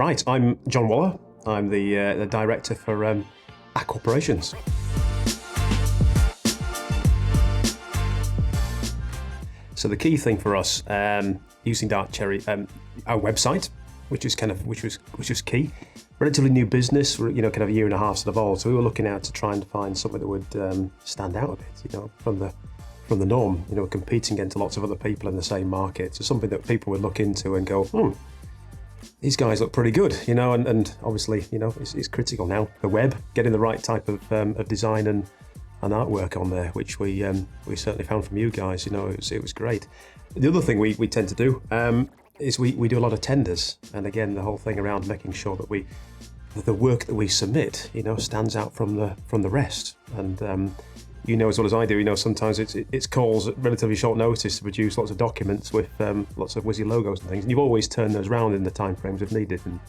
Right, I'm John Waller. I'm the director for Aqua Operations. So the key thing for us using Dark Cherry, our website, which was key. Relatively new business, kind of a year and a half sort of old. So we were looking out to try and find something that would stand out a bit, from the norm. Competing against lots of other people in the same market. So something that people would look into and go, these guys look pretty good, and obviously, it's critical now. The web, getting the right type of design and artwork on there, which we certainly found from you guys. It was great. The other thing we tend to do is we do a lot of tenders, and again, the whole thing around making sure that the work that we submit, stands out from the rest. And as well as I do, sometimes it's calls at relatively short notice to produce lots of documents with lots of whizzy logos and things. And you've always turned those round in the time frames we've needed, and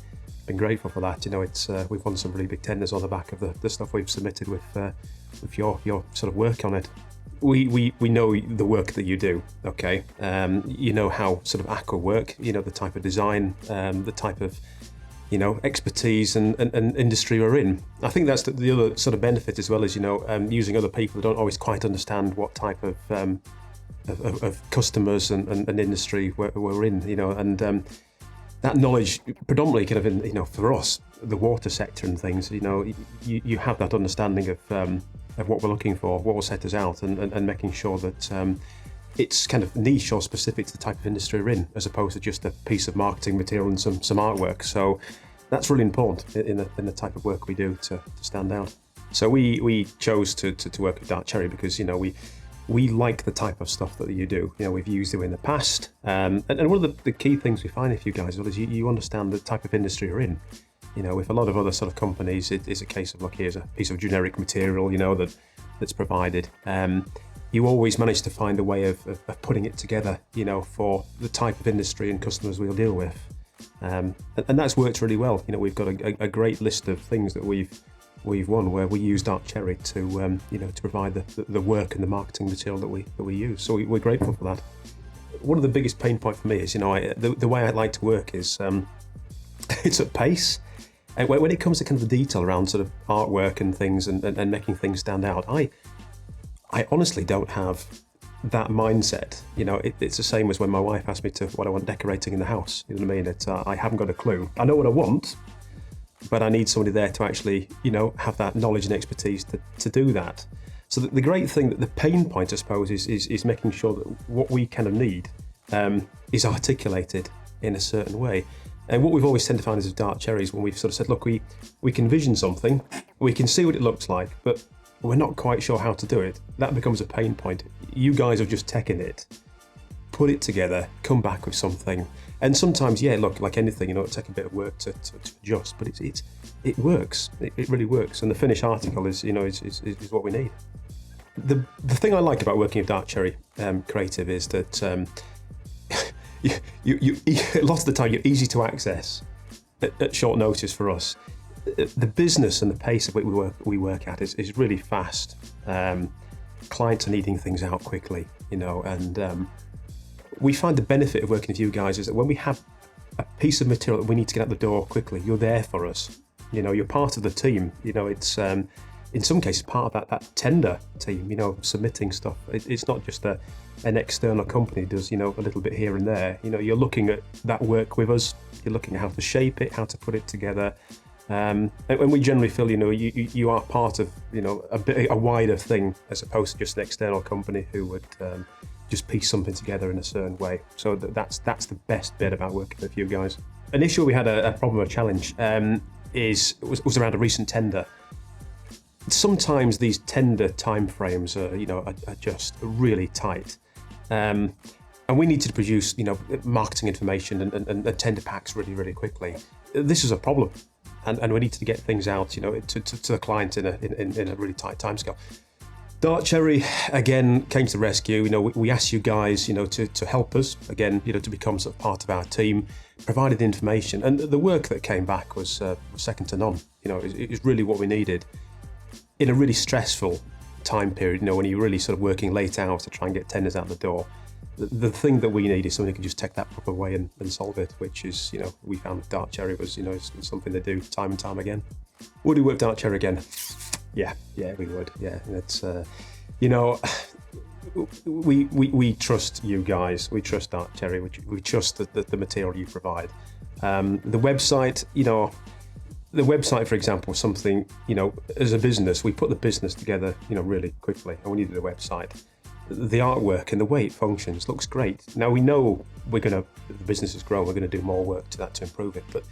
been grateful for that. We've won some really big tenders on the back of the stuff we've submitted with your sort of work on it. We know the work that you do, okay? You know how sort of Aqua work, the type of design, the type of expertise and industry we're in. I think that's the other sort of benefit as well, as using other people who don't always quite understand what type of customers and industry we're in, and that knowledge predominantly kind of in, for us, the water sector and things, you have that understanding of what we're looking for, what will set us out, and making sure that it's kind of niche or specific to the type of industry we're in, as opposed to just a piece of marketing material and some artwork. So that's really important in the type of work we do to stand out. So we chose to work with Dark Cherry because we like the type of stuff that you do. We've used it in the past, and one of the key things we find with you guys is you understand the type of industry you're in. With a lot of other sort of companies, it's a case of, look, here's a piece of generic material, that's provided. You always manage to find a way of putting it together, for the type of industry and customers we'll deal with. And that's worked really well. We've got a great list of things that we've won where we use Dark Cherry to provide the work and the marketing material that we use. So we're grateful for that. One of the biggest pain points for me is, the way I like to work is it's at pace. And when it comes to kind of the detail around sort of artwork and things and making things stand out, I honestly don't have that mindset. It's the same as when my wife asked me what I want decorating in the house. You know what I mean? I haven't got a clue. I know what I want, but I need somebody there to actually, have that knowledge and expertise to do that. So the great thing, the pain point, I suppose, is making sure that what we kind of need is articulated in a certain way. And what we've always tend to find is with Dark Cherry is when we've sort of said, look, we can vision something, we can see what it looks like, but we're not quite sure how to do it. That becomes a pain point. You guys have just taken it, put it together, come back with something. And sometimes, look, like anything, it takes a bit of work to adjust, but it works. It really works. And the finished article is what we need. The thing I like about working with Dark Cherry Creative is that you lots of the time you're easy to access at short notice for us. The business and the pace of what we work at is really fast. Clients are needing things out quickly, and we find the benefit of working with you guys is that when we have a piece of material that we need to get out the door quickly, you're there for us. You're part of the team. It's in some cases part of that tender team. Submitting stuff. It's not just an external company does a little bit here and there. You're looking at that work with us. You're looking at how to shape it, how to put it together. And we generally feel, you are part of, a wider thing as opposed to just an external company who would just piece something together in a certain way. So that's the best bit about working with you guys. An issue we had a problem, a challenge, was around a recent tender. Sometimes these tender timeframes are just really tight. And we need to produce, marketing information and tender packs really, really quickly. This is a problem. And we need to get things out, to the client in a really tight timescale. Dark Cherry again came to the rescue. We asked you guys, to help us again, to become sort of part of our team, provided the information, and the work that came back was second to none. It was really what we needed in a really stressful time period. When you're really sort of working late hours to try and get tenders out the door. The thing that we need is somebody who can just take that proper way and solve it, which is, we found with Dark Cherry was, it's something they do time and time again. Would we work Dark Cherry again? Yeah, we would. Yeah, it's, we trust you guys. We trust Dark Cherry. We trust the material you provide. The website, for example, something, as a business, we put the business together, really quickly, and we needed a website. The artwork and the way it functions looks great. Now we know the business has grown, we're going to do more work to that to improve it, but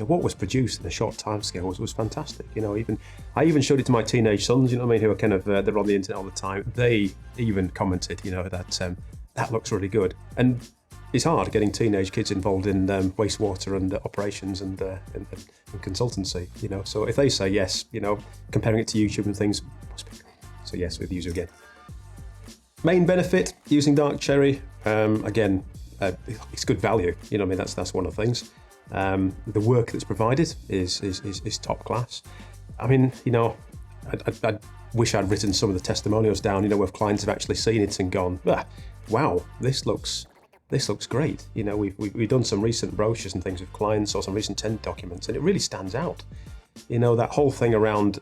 what was produced in a short time scale was fantastic. I even showed it to my teenage sons, who are kind of, they're on the internet all the time. They even commented, that looks really good. And it's hard getting teenage kids involved in wastewater and operations and consultancy, So if they say yes, comparing it to YouTube and things, so yes, we'll use it again. Main benefit using Dark Cherry, again, it's good value. That's one of the things. The work that's provided is top class. I wish I'd written some of the testimonials down, where clients have actually seen it and gone, wow, this looks great. We've done some recent brochures and things with clients or some recent tender documents, and it really stands out. That whole thing around,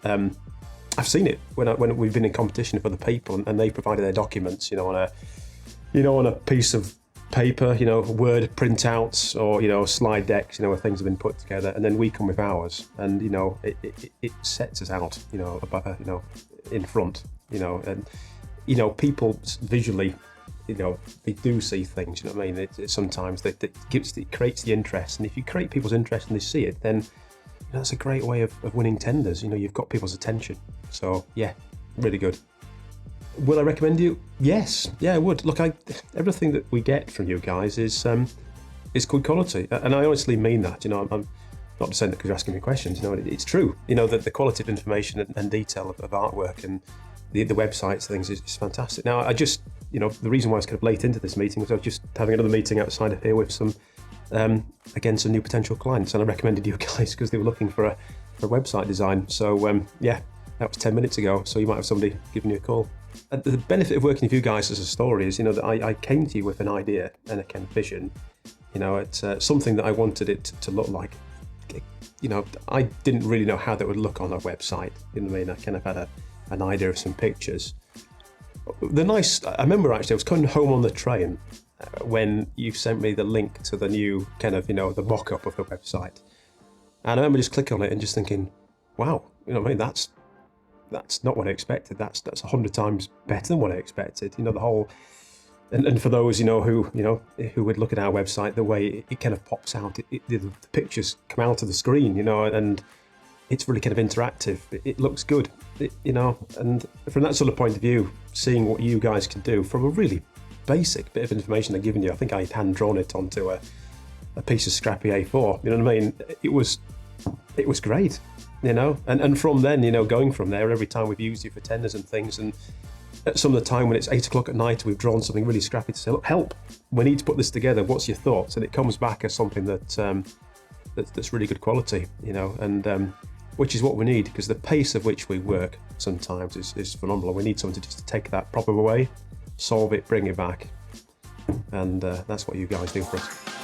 I've seen it when we've been in competition with other people and they provided their documents, on a piece of paper, Word printouts or, slide decks, where things have been put together, and then we come with ours, and, it sets us out, in front, and, people visually, they do see things, sometimes it creates the interest, and if you create people's interest and they see it, then that's a great way of winning tenders. You've got people's attention. So yeah, really good. Will I recommend you? Yes, yeah, I would. Look, everything that we get from you guys is good quality, and I honestly mean that. I'm not just saying that because you're asking me questions. It's true. That the quality of information and detail of artwork and the websites things is fantastic. Now, I just, the reason why I was kind of late into this meeting was I was just having another meeting outside of here with some new potential clients, and I recommended you guys because they were looking for a website design. So yeah, that was 10 minutes ago, so you might have somebody giving you a call. The benefit of working with you guys as a story is, that I came to you with an idea and a kind of vision. It's something that I wanted it to look like. I didn't really know how that would look on a website. I kind of had an idea of some pictures. I remember actually I was coming home on the train when you sent me the link to the new kind of, the mock-up of the website. And I remember just clicking on it and just thinking, wow, that's not what I expected. That's 100 times better than what I expected. The whole, and for those, who would look at our website, the way it kind of pops out, the pictures come out of the screen, and it's really kind of interactive. It looks good, and from that sort of point of view, seeing what you guys can do from a really basic bit of information they're giving you. I think I hand drawn it onto a piece of scrappy A4. You know what I mean? It was great, And from then, going from there, every time we've used you for tenders and things, and at some of the time when it's 8 o'clock at night, we've drawn something really scrappy to say, look, help. We need to put this together. What's your thoughts? And it comes back as something that's really good quality, and which is what we need, because the pace of which we work sometimes is phenomenal. We need someone to just take that problem away, solve it, bring it back, and that's what you guys do for us.